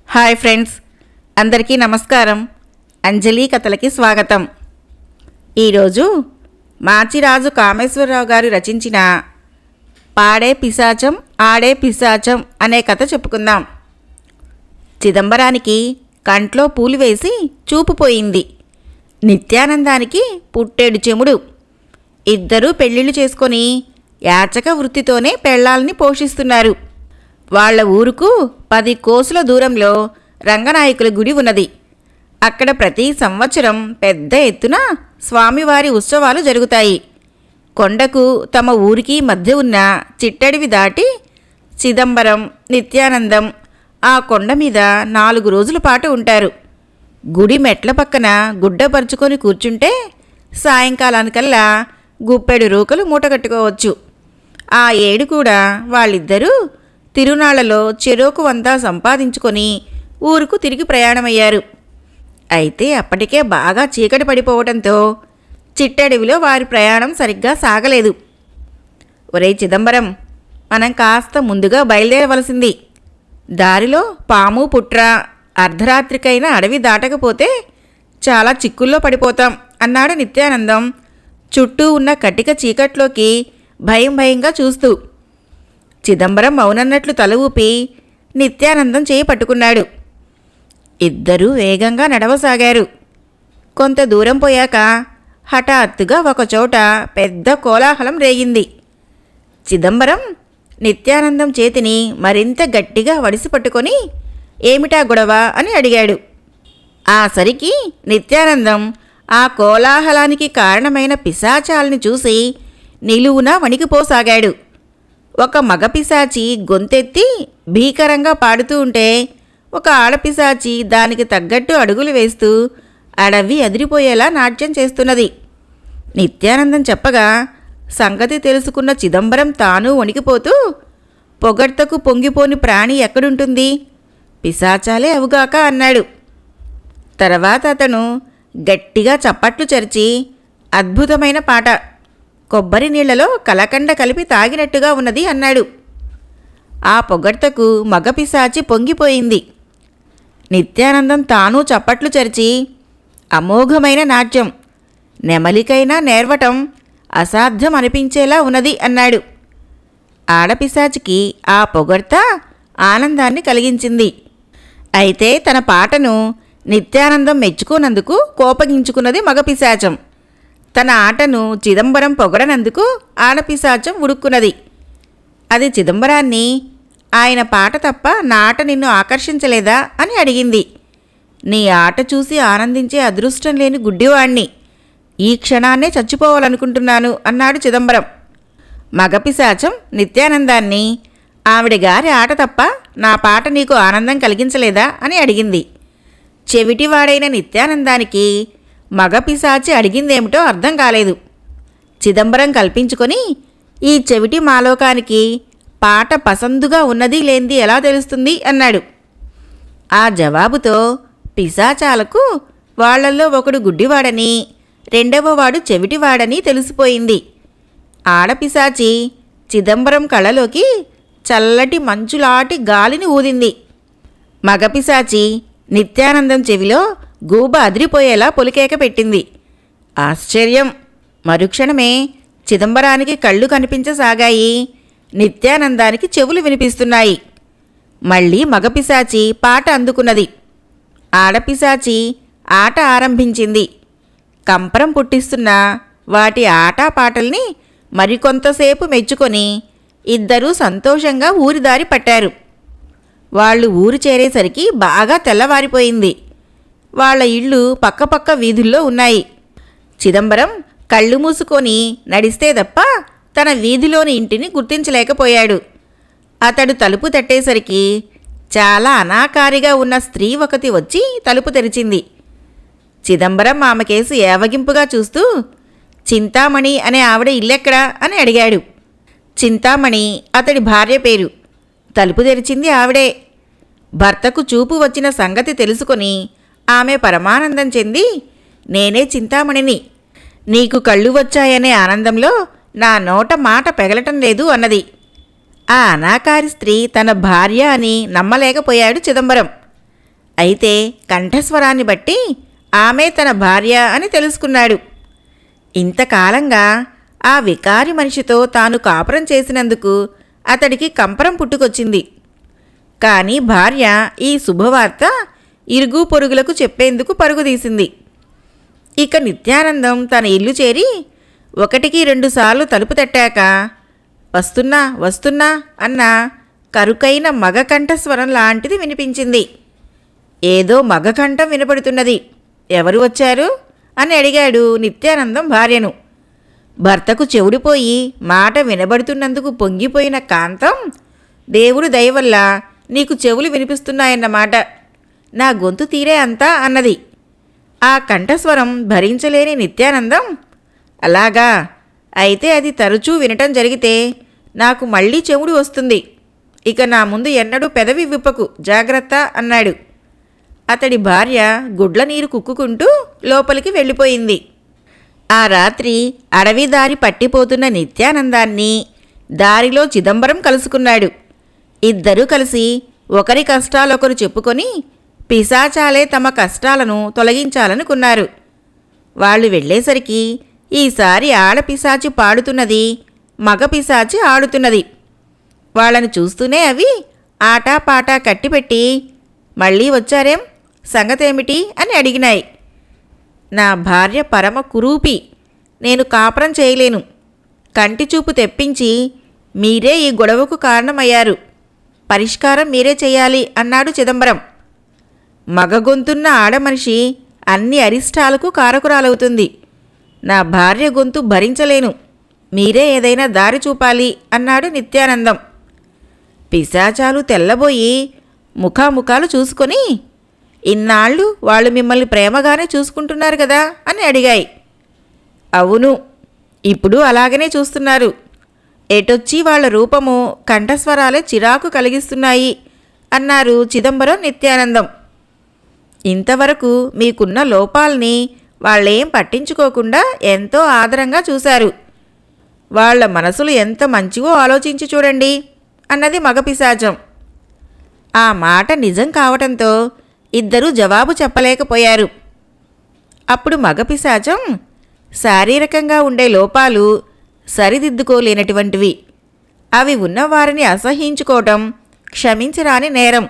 Hi friends, అందరికీ నమస్కారం. అంజలి కథలకి స్వాగతం. ఈరోజు మాచిరాజు కామేశ్వరరావు గారు రచించిన పాడే పిశాచం ఆడే పిశాచం అనే కథ చెప్పుకుందాం. చిదంబరానికి కంట్లో పూలు వేసి చూపు పోయింది. నిత్యానందానికి పుట్టేడు చెముడు. ఇద్దరూ పెళ్ళిళ్ళు చేసుకొని యాచక వృత్తితోనే పెళ్ళాలని పోషిస్తున్నారు. వాళ్ల ఊరుకు 10 కోసుల దూరంలో రంగనాయకుల గుడి ఉన్నది. అక్కడ ప్రతి సంవత్సరం పెద్ద ఎత్తున స్వామివారి ఉత్సవాలు జరుగుతాయి. కొండకు తమ ఊరికి మధ్య ఉన్న చిట్టడివి దాటి చిదంబరం, నిత్యానందం ఆ కొండ మీద 4 రోజుల పాటు ఉంటారు. గుడి మెట్ల పక్కన గుడ్డపరుచుకొని కూర్చుంటే సాయంకాలానికల్లా గుప్పెడు రూకలు మూటగట్టుకోవచ్చు. ఆ ఏడు కూడా వాళ్ళిద్దరూ తిరునాళ్లలో చెరోకు వంతా సంపాదించుకొని ఊరుకు తిరిగి ప్రయాణమయ్యారు. అయితే అప్పటికే బాగా చీకటి పడిపోవడంతో చిట్టడవిలో వారి ప్రయాణం సరిగ్గా సాగలేదు. ఒరే చిదంబరం, మనం కాస్త ముందుగా బయలుదేరవలసింది. దారిలో పాము పుట్ర, అర్ధరాత్రికైనా అడవి దాటకపోతే చాలా చిక్కుల్లో పడిపోతాం అన్నాడు నిత్యానందం చుట్టూ ఉన్న కటిక చీకట్లోకి భయంగా చూస్తూ. చిదంబరం అవునన్నట్లు తల ఊపి నిత్యానందం చేయి పట్టుకున్నాడు. ఇద్దరూ వేగంగా నడవసాగారు. కొంత దూరం పోయాక హఠాత్తుగా ఒకచోట పెద్ద కోలాహలం రేగింది. చిదంబరం నిత్యానందం చేతిని మరింత గట్టిగా వడిసి పట్టుకొని ఏమిటా గొడవ అని అడిగాడు. ఆ సరికి నిత్యానందం ఆ కోలాహలానికి కారణమైన పిశాచాల్ని చూసి నిలువునా వణికిపోసాగాడు. ఒక మగపిశాచి గొంతెత్తి భీకరంగా పాడుతూ ఉంటే ఒక ఆడపిశాచి దానికి తగ్గట్టు అడుగులు వేస్తూ అడవి అదిరిపోయేలా నాట్యం చేస్తున్నది. నిత్యానందం చెప్పగా సంగతి తెలుసుకున్న చిదంబరం తాను వణికిపోతూ, పొగడ్తకు పొంగిపోని ప్రాణి ఎక్కడుంటుంది, పిశాచాలే అవుగాక అన్నాడు. తర్వాత అతను గట్టిగా చప్పట్లు చరిచి అద్భుతమైన పాట, కొబ్బరి నీళ్లలో కలకండ కలిపి తాగినట్టుగా ఉన్నది అన్నాడు. ఆ పొగడ్తకు మగపిశాచి పొంగిపోయింది. నిత్యానందం తాను చప్పట్లు చరిచి అమోఘమైన నాట్యం, నెమలికైనా నేర్వటం అసాధ్యం అనిపించేలా ఉన్నది అన్నాడు. ఆడపిశాచికి ఆ పొగడ్త ఆనందాన్ని కలిగించింది. అయితే తన పాటను నిత్యానందం మెచ్చుకోనందుకు కోపగించుకున్నది మగపిశాచం. తన ఆటను చిదంబరం పొగడనందుకు ఆడపిశాచం ఉడుక్కున్నది. అది చిదంబరాన్ని, ఆయన పాట తప్ప నా ఆట నిన్ను ఆకర్షించలేదా అని అడిగింది. నీ ఆట చూసి ఆనందించే అదృష్టం లేని గుడ్డివాణ్ణి, ఈ క్షణాన్నే చచ్చిపోవాలనుకుంటున్నాను అన్నాడు చిదంబరం. మగపిశాచం నిత్యానందాన్ని, ఆవిడ గారి ఆట తప్ప నా పాట నీకు ఆనందం కలిగించలేదా అని అడిగింది. చెవిటివాడైన నిత్యానందానికి మగపిశాచి అడిగిందేమిటో అర్థం కాలేదు. చిదంబరం కల్పించుకొని, ఈ చెవిటి మాలోకానికి పాట పసందుగా ఉన్నది లేనిది ఎలా తెలుస్తుంది అన్నాడు. ఆ జవాబుతో పిశాచాలకు వాళ్లల్లో ఒకడు గుడ్డివాడని, రెండవవాడు చెవిటివాడని తెలిసిపోయింది. ఆడపిశాచి చిదంబరం కళ్ళలోకి చల్లటి మంచులాటి గాలిని ఊదింది. మగపిశాచి నిత్యానందం చెవిలో గూబ అదిరిపోయేలా పొలికేక పెట్టింది. ఆశ్చర్యం! మరుక్షణమే చిదంబరానికి కళ్ళు కనిపించసాగాయి, నిత్యానందానికి చెవులు వినిపిస్తున్నాయి. మళ్ళీ మగపిశాచి పాట అందుకున్నది. ఆడపిశాచి ఆట ఆరంభించింది. కంపరం పుట్టిస్తున్న వాటి ఆటపాటల్ని మరికొంతసేపు మెచ్చుకొని ఇద్దరూ సంతోషంగా ఊరిదారి పట్టారు. వాళ్ళు ఊరు చేరేసరికి బాగా తెల్లవారిపోయింది. వాళ్ల ఇళ్ళు పక్కపక్క వీధుల్లో ఉన్నాయి. చిదంబరం కళ్ళు మూసుకొని నడిస్తే తప్ప తన వీధిలోని ఇంటిని గుర్తించలేకపోయాడు. అతడు తలుపు తట్టేసరికి చాలా అనాకారిగా ఉన్న స్త్రీ ఒకటి వచ్చి తలుపు తెరిచింది. చిదంబరం ఆమెకేసి ఏవగింపుగా చూస్తూ, చింతామణి అనే ఆవిడ ఇల్లెక్కడా అని అడిగాడు. చింతామణి అతడి భార్య పేరు. తలుపు తెరిచింది ఆవిడే. భర్తకు చూపు వచ్చిన సంగతి తెలుసుకొని ఆమె పరమానందం చెంది, నేనే చింతామణిని, నీకు కళ్ళు వచ్చాయనే ఆనందంలో నా నోట మాట పెగలటం లేదు అన్నది. ఆ అనాకారి స్త్రీ తన భార్య అని నమ్మలేకపోయాడు చిదంబరం. అయితే కంఠస్వరాన్ని బట్టి ఆమె తన భార్య అని తెలుసుకున్నాడు. ఇంతకాలంగా ఆ వికారి మనిషితో తాను కాపురం చేసినందుకు అతడికి కంపరం పుట్టుకొచ్చింది. కానీ భార్య ఈ శుభవార్త ఇరుగు పొరుగులకు చెప్పేందుకు పరుగుదీసింది. ఇక నిత్యానందం తన ఇల్లు చేరి 1-2 సార్లు తలుపు తట్టాక వస్తున్నా వస్తున్నా అన్న కరుకైన మగ కంఠస్వరం లాంటిది వినిపించింది. ఏదో మగ కంఠం వినపడుతున్నది. ఎవరు వచ్చారు అని అడిగాడు నిత్యానందం భార్యను. భర్తకు చెవుడిపోయి మాట వినబడుతున్నందుకు పొంగిపోయిన కాంతం, దేవుడు దయవల్ల నీకు చెవులు వినిపిస్తున్నాయన్నమాట, నా గొంతు తీరే అంతా అన్నది. ఆ కంఠస్వరం భరించలేని నిత్యానందం, అలాగా, అయితే అది తరచూ వినటం జరిగితే నాకు మళ్ళీ చెవుడు వస్తుంది. ఇక నా ముందు ఎన్నడూ పెదవి విప్పకు, జాగ్రత్త అన్నాడు. అతడి భార్య గుడ్ల నీరు కుక్కుకుంటూ లోపలికి వెళ్ళిపోయింది. ఆ రాత్రి అడవి దారి పట్టిపోతున్న నిత్యానందాన్ని దారిలో చిదంబరం కలుసుకున్నాడు. ఇద్దరూ కలిసి ఒకరి కష్టాలొకరు చెప్పుకొని పిశాచాలే తమ కష్టాలను తొలగించాలనుకున్నారు. వాళ్ళు వెళ్ళేసరికి ఈసారి ఆడపిశాచి పాడుతున్నది, మగ పిశాచి ఆడుతున్నది. వాళ్ళని చూస్తూనే అవి ఆటాపాటా కట్టిపెట్టి, మళ్ళీ వచ్చారేం, సంగతేమిటి అని అడిగినాయి. నా భార్య పరమ కురూపి, నేను కాపురం చేయలేను, కంటిచూపు తెప్పించి మీరే ఈ గొడవకు కారణమయ్యారు, పరిష్కారం మీరే చేయాలి అన్నాడు చిదంబరం. మగ గొంతున్న ఆడమనిషి అన్ని అరిష్టాలకు కారకురాలవుతుంది. నా భార్య గొంతు భరించలేను, మీరే ఏదైనా దారి చూపాలి అన్నాడు నిత్యానందం. పిశాచాలు తెల్లబోయి ముఖాముఖాలు చూసుకొని, ఇన్నాళ్ళు వాళ్ళు మిమ్మల్ని ప్రేమగానే చూసుకుంటున్నారు కదా అని అడిగాయి. అవును, ఇప్పుడు అలాగనే చూస్తున్నారు. ఎటొచ్చి వాళ్ళ రూపము కంఠస్వరాలే చిరాకు కలిగిస్తున్నాయి అన్నారు చిదంబరం నిత్యానందం. ఇంతవరకు మీకున్న లోపాల్ని వాళ్ళేం పట్టించుకోకుండా ఎంతో ఆదరంగా చూశారు. వాళ్ల మనసులు ఎంత మంచివో ఆలోచించి చూడండి అన్నది మగపిశాచం. ఆ మాట నిజం కావటంతో ఇద్దరూ జవాబు చెప్పలేకపోయారు. అప్పుడు మగపిశాచం, శారీరకంగా ఉండే లోపాలు సరిదిద్దుకోలేనటువంటివి. అవి ఉన్నవారిని అసహ్యించుకోవటం క్షమించరాని నేరం.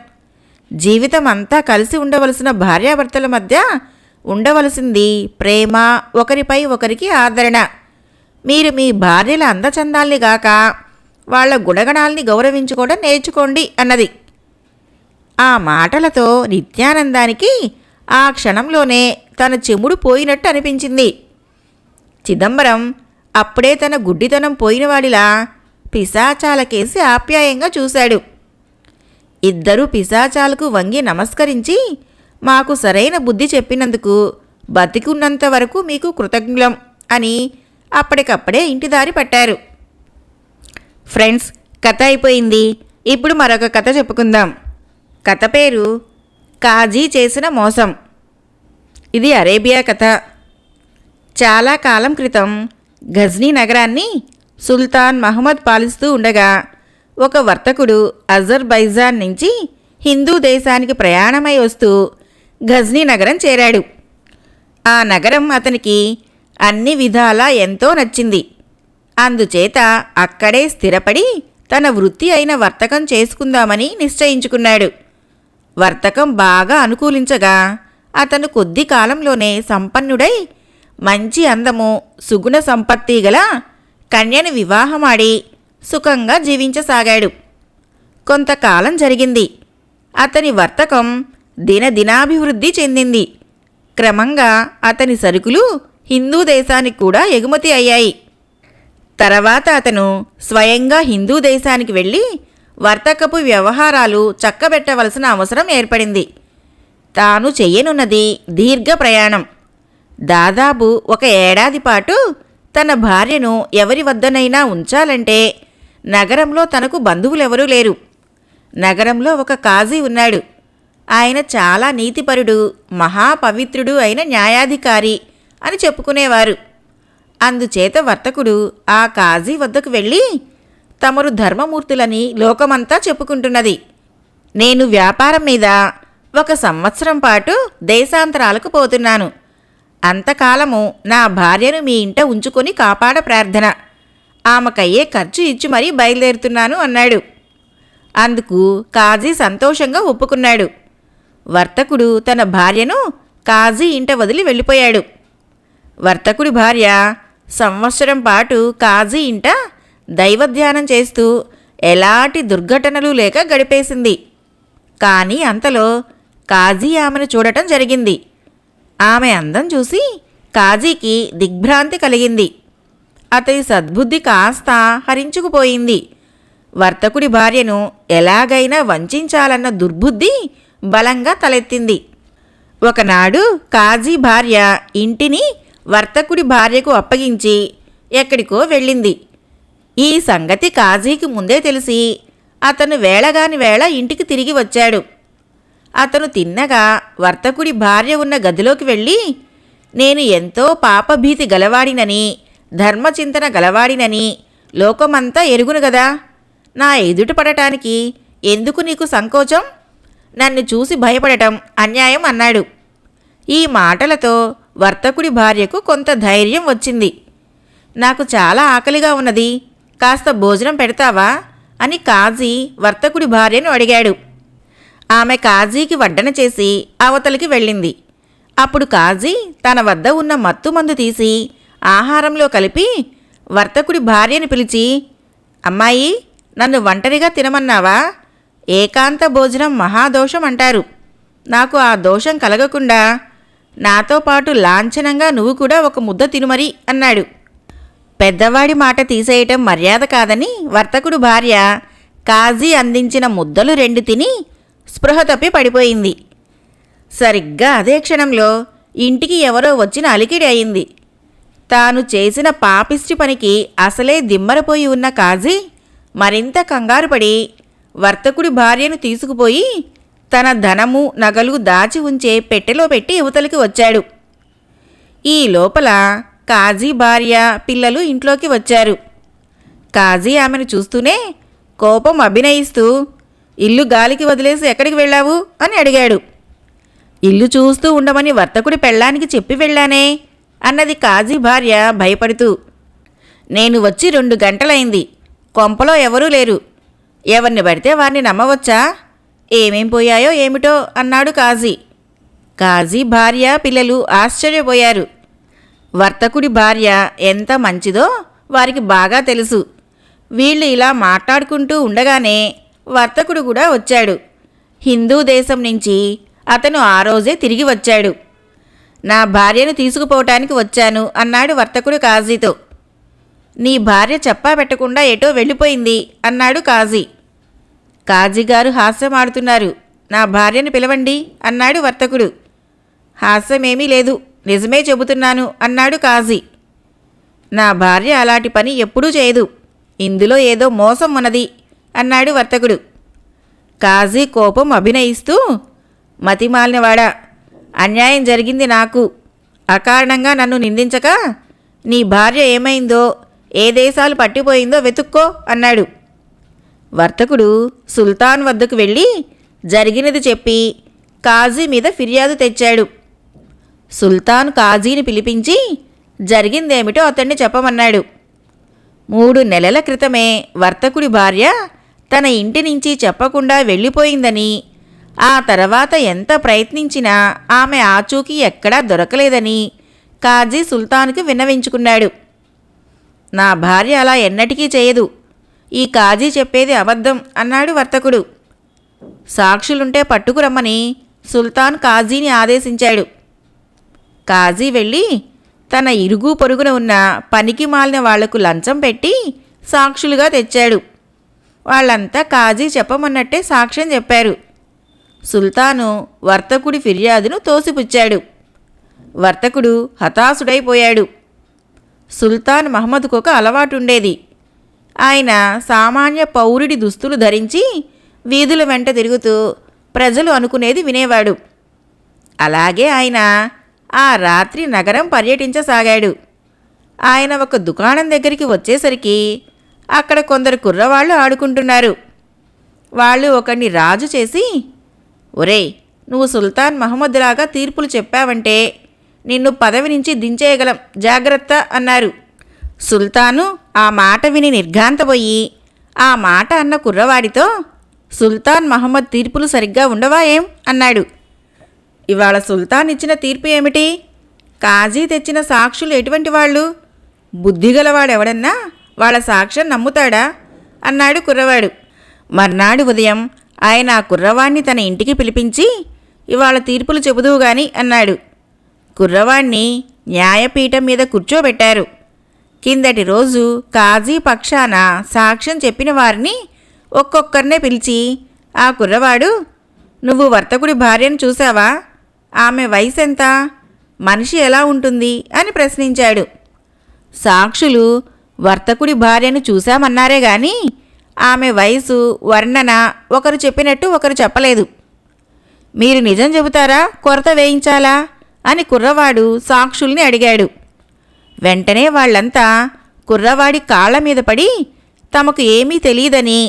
జీవితం అంతా కలిసి ఉండవలసిన భార్యాభర్తల మధ్య ఉండవలసింది ప్రేమ, ఒకరిపై ఒకరికి ఆదరణ. మీరు మీ భార్యల అందచందాల్ని గాక వాళ్ల గుణగణాల్ని గౌరవించుకోవడం నేర్చుకోండి అన్నది. ఆ మాటలతో నిత్యానందానికి ఆ క్షణంలోనే తన చెముడు పోయినట్టు అనిపించింది. చిదంబరం అప్పుడే తన గుడ్డితనం పోయినవాడిలా పిశాచాలకేసి ఆప్యాయంగా చూశాడు. ఇద్దరూ పిశాచాలకు వంగి నమస్కరించి, మాకు సరైన బుద్ధి చెప్పినందుకు బతికున్నంత వరకు మీకు కృతజ్ఞులం అని అప్పటికప్పుడే ఇంటిదారి పట్టారు. ఫ్రెండ్స్, కథ అయిపోయింది. ఇప్పుడు మరొక కథ చెప్పుకుందాం. కథ పేరు కాజీ చేసిన మోసం. ఇది అరేబియా కథ. చాలా కాలం క్రితం ఘజ్నీ నగరాన్ని సుల్తాన్ మహమ్మద్ పాలిస్తూ ఉండగా ఒక వర్తకుడు అజర్బైజాన్ నుంచి హిందూ దేశానికి ప్రయాణమై వస్తూ ఘజ్నీ నగరం చేరాడు. ఆ నగరం అతనికి అన్ని విధాలా ఎంతో నచ్చింది. అందుచేత అక్కడే స్థిరపడి తన వృత్తి అయిన వర్తకం చేసుకుందామని నిశ్చయించుకున్నాడు. వర్తకం బాగా అనుకూలించగా అతను కొద్ది కాలంలోనే సంపన్నుడై మంచి అందము, సుగుణ సంపత్తి గల కన్యను వివాహమాడి సుఖంగా జీవించసాగాడు. కొంతకాలం జరిగింది. అతని వర్తకం దినదినాభివృద్ధి చెందింది. క్రమంగా అతని సరుకులు హిందూ దేశానికి కూడా ఎగుమతి అయ్యాయి. తర్వాత అతను స్వయంగా హిందూ దేశానికి వెళ్ళి వర్తకపు వ్యవహారాలు చక్కబెట్టవలసిన అవసరం ఏర్పడింది. తాను చెయ్యనున్నది దీర్ఘ ప్రయాణం. దాదాపు 1 ఏడాది పాటు తన భార్యను ఎవరి వద్దనైనా ఉంచాలంటే నగరంలో తనకు బంధువులెవరూ లేరు. నగరంలో ఒక కాజీ ఉన్నాడు. ఆయన చాలా నీతిపరుడు, మహాపవిత్రుడు అయిన న్యాయాధికారి అని చెప్పుకునేవారు. అందుచేత వర్తకుడు ఆ కాజీ వద్దకు వెళ్ళి, తమరు ధర్మమూర్తులని లోకమంతా చెప్పుకుంటున్నది. నేను వ్యాపారం మీద 1 సంవత్సరం పాటు దేశాంతరాలకు పోతున్నాను. అంతకాలము నా భార్యను మీ ఇంట ఉంచుకొని కాపాడ ప్రార్థన. ఆమెకయ్యే ఖర్చు ఇచ్చి మరీ బయలుదేరుతున్నాను అన్నాడు. అందుకు కాజీ సంతోషంగా ఒప్పుకున్నాడు. వర్తకుడు తన భార్యను కాజీ ఇంట వదిలి వెళ్ళిపోయాడు. వర్తకుడి భార్య సంవత్సరం పాటు కాజీ ఇంట దైవధ్యానం చేస్తూ ఎలాంటి దుర్ఘటనలు లేక గడిపేసింది. కానీ అంతలో కాజీ ఆమెను చూడటం జరిగింది. ఆమె అందం చూసి కాజీకి దిగ్భ్రాంతి కలిగింది. అతని సద్బుద్ధి కాస్త హరించుకుపోయింది. వర్తకుడి భార్యను ఎలాగైనా వంచాలన్న దుర్బుద్ధి బలంగా తలెత్తింది. ఒకనాడు కాజీ భార్య ఇంటిని వర్తకుడి భార్యకు అప్పగించి ఎక్కడికో వెళ్ళింది. ఈ సంగతి కాజీకి ముందే తెలిసి అతను వేళగాని వేళ ఇంటికి తిరిగి వచ్చాడు. అతను తిన్నగా వర్తకుడి భార్య ఉన్న గదిలోకి వెళ్ళి, నేను ఎంతో పాపభీతి గలవాడినని, ధర్మచింతన గలవాడినని లోకమంతా ఎరుగును గదా, నా ఎదుట పడటానికి ఎందుకు నీకు సంకోచం? నన్ను చూసి భయపడటం అన్యాయం అన్నాడు. ఈ మాటలతో వర్తకుడి భార్యకు కొంత ధైర్యం వచ్చింది. నాకు చాలా ఆకలిగా ఉన్నది, కాస్త భోజనం పెడతావా అని కాజీ వర్తకుడి భార్యను అడిగాడు. ఆమె కాజీకి వడ్డన చేసి అవతలికి వెళ్ళింది. అప్పుడు కాజీ తన వద్ద ఉన్న మత్తుమందు తీసి ఆహారంలో కలిపి వర్తకుడి భార్యను పిలిచి, అమ్మాయి, నన్ను ఒంటరిగా తినమన్నావా? ఏకాంత భోజనం మహాదోషం అంటారు. నాకు ఆ దోషం కలగకుండా నాతో పాటు లాంఛనంగా నువ్వు కూడా ఒక ముద్ద తినుమరి అన్నాడు. పెద్దవాడి మాట తీసేయటం మర్యాద కాదని వర్తకుడు భార్య కాజీ అందించిన ముద్దలు 2 తిని స్పృహ తప్పి పడిపోయింది. సరిగ్గా అదే క్షణంలో ఇంటికి ఎవరో వచ్చిన అలికిడి అయింది. తాను చేసిన పాపిష్టి పనికి అసలే దిమ్మరపోయి ఉన్న కాజీ మరింత కంగారుపడి వర్తకుడి భార్యను తీసుకుపోయి తన ధనము నగలు దాచి ఉంచే పెట్టెలో పెట్టి యువతలికి వచ్చాడు. ఈ లోపల కాజీ భార్య పిల్లలు ఇంట్లోకి వచ్చారు. కాజీ ఆమెను చూస్తూనే కోపం అభినయిస్తూ, ఇల్లు గాలికి వదిలేసి ఎక్కడికి వెళ్ళావు అని అడిగాడు. ఇల్లు చూస్తూ ఉండమని వర్తకుడి పెళ్ళానికి చెప్పి వెళ్ళానే అన్నది కాజీ భార్య భయపడుతూ. నేను వచ్చి 2 గంటలైంది, కొంపలో ఎవరూ లేరు, ఎవరిని పడితే వారిని నమ్మవచ్చా? ఏమేం పోయాయో ఏమిటో అన్నాడు కాజీ. కాజీ భార్య పిల్లలు ఆశ్చర్యపోయారు. వర్తకుడి భార్య ఎంత మంచిదో వారికి బాగా తెలుసు. వీళ్ళు ఇలా మాట్లాడుకుంటూ ఉండగానే వర్తకుడు కూడా వచ్చాడు. హిందూ దేశం నుంచి అతను ఆ రోజే తిరిగి వచ్చాడు. నా భార్యను తీసుకుపోవటానికి వచ్చాను అన్నాడు వర్తకుడు కాజీతో. నీ భార్య చెప్పా పెట్టకుండా ఎటో వెళ్ళిపోయింది అన్నాడు కాజీ. కాజీగారు హాస్యమాడుతున్నారు, నా భార్యను పిలవండి అన్నాడు వర్తకుడు. హాస్యమేమీ లేదు, నిజమే చెబుతున్నాను అన్నాడు కాజీ. నా భార్య అలాంటి పని ఎప్పుడూ చేయదు, ఇందులో ఏదో మోసం ఉన్నది అన్నాడు వర్తకుడు. కాజీ కోపం అభినయిస్తూ, మతిమాలినవాడా, అన్యాయం జరిగింది నాకు. అకారణంగా నన్ను నిందించక నీ భార్య ఏమైందో, ఏ దేశాలు పట్టిపోయిందో వెతుక్కో అన్నాడు. వర్తకుడు సుల్తాన్ వద్దకు వెళ్ళి జరిగినది చెప్పి కాజీ మీద ఫిర్యాదు తెచ్చాడు. సుల్తాన్ కాజీని పిలిపించి జరిగిందేమిటో అతన్ని చెప్పమన్నాడు. 3 నెలల క్రితమే వర్తకుడి భార్య తన ఇంటి నుంచి చెప్పకుండా వెళ్ళిపోయిందని, ఆ తర్వాత ఎంత ప్రయత్నించినా ఆమె ఆచూకీ ఎక్కడా దొరకలేదని కాజీ సుల్తాన్కు విన్నవించుకున్నాడు. నా భార్య అలా ఎన్నటికీ చేయదు, ఈ కాజీ చెప్పేది అబద్ధం అన్నాడు వర్తకుడు. సాక్షులుంటే పట్టుకురమ్మని సుల్తాన్ కాజీని ఆదేశించాడు. కాజీ వెళ్ళి తన ఇరుగు పొరుగున ఉన్న పనికి మాలిన వాళ్లకు లంచం పెట్టి సాక్షులుగా తెచ్చాడు. వాళ్ళంతా కాజీ చెప్పమన్నట్టే సాక్ష్యం చెప్పారు. సుల్తాను వర్తకుడి ఫిర్యాదును తోసిపుచ్చాడు. వర్తకుడు హతాశుడైపోయాడు. సుల్తాన్ మహమ్మద్కు ఒక అలవాటుండేది. ఆయన సామాన్య పౌరుడి దుస్తులు ధరించి వీధుల వెంట తిరుగుతూ ప్రజలు అనుకునేది వినేవాడు. అలాగే ఆయన ఆ రాత్రి నగరం పర్యటించసాగాడు. ఆయన ఒక దుకాణం దగ్గరికి వచ్చేసరికి అక్కడ కొందరు కుర్రవాళ్ళు ఆడుకుంటున్నారు. వాళ్ళు ఒకడిని రాజు చేసి, ఒరేయ్, నువ్వు సుల్తాన్ మహమ్మద్లాగా తీర్పులు చెప్పావంటే నిన్ను పదవి నుంచి దించేయగలం, జాగ్రత్త అన్నారు. సుల్తాను ఆ మాట విని నిర్ఘాంతపోయి ఆ మాట అన్న కుర్రవాడితో, సుల్తాన్ మహమ్మద్ తీర్పులు సరిగ్గా ఉండవా ఏం అన్నాడు. ఇవాళ సుల్తాన్ ఇచ్చిన తీర్పు ఏమిటి? కాజీ తెచ్చిన సాక్షులు ఎటువంటి వాళ్ళు? బుద్ధిగలవాడెవడన్నా వాళ్ళ సాక్ష్యం నమ్ముతాడా అన్నాడు కుర్రవాడు. మర్నాడు ఉదయం ఆయన ఆ కుర్రవాణ్ణి తన ఇంటికి పిలిపించి, ఇవాళ తీర్పులు చెబుదువు గాని అన్నాడు. కుర్రవాణ్ణి న్యాయపీఠం మీద కూర్చోబెట్టారు. కిందటి రోజు కాజీ పక్షాన సాక్ష్యం చెప్పిన వారిని ఒక్కొక్కరినే పిలిచి, ఆ కుర్రవాడు, నువ్వు వర్తకుడి భార్యను చూశావా? ఆమె వయసు ఎంత? మనిషి ఎలా ఉంటుంది అని ప్రశ్నించాడు. సాక్షులు వర్తకుడి భార్యను చూశామన్నారే గాని ఆమె వయసు, వర్ణన ఒకరు చెప్పినట్టు ఒకరు చెప్పలేదు. మీరు నిజం చెబుతారా, కొరత వేయించాలా అని కుర్రవాడు సాక్షుల్ని అడిగాడు. వెంటనే వాళ్ళంతా కుర్రవాడి కాళ్ల మీద పడి తమకు ఏమీ తెలియదని,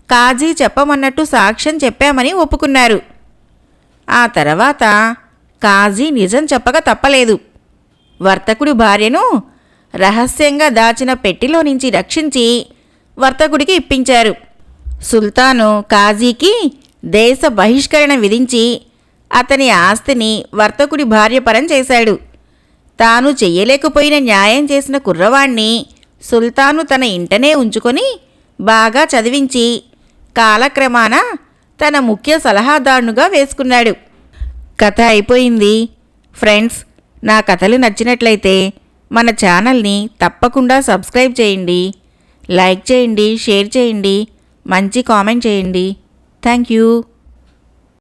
కాజీ చెప్పమన్నట్టు సాక్ష్యం చెప్పామని ఒప్పుకున్నారు. ఆ తర్వాత కాజీ నిజం చెప్పక తప్పలేదు. వర్తకుడి భార్యను రహస్యంగా దాచిన పెట్టిలో నుంచి రక్షించి వర్తకుడికి ఇప్పించారు. సుల్తాను కాజీకి దేశ బహిష్కరణ విధించి అతని ఆస్తిని వర్తకుడి భార్య పరం చేశాడు. తాను చెయ్యలేకపోయిన న్యాయం చేసిన కుర్రవాణ్ణి సుల్తాను తన ఇంటనే ఉంచుకొని బాగా చదివించి కాలక్రమాన తన ముఖ్య సలహాదారునుగా వేసుకున్నాడు. కథ అయిపోయింది. ఫ్రెండ్స్, నా కథలు నచ్చినట్లయితే మన ఛానల్ని తప్పకుండా సబ్స్క్రైబ్ చేయండి, లైక్ చేయండి, షేర్ చేయండి, మంచి కామెంట్ చేయండి. Thank you.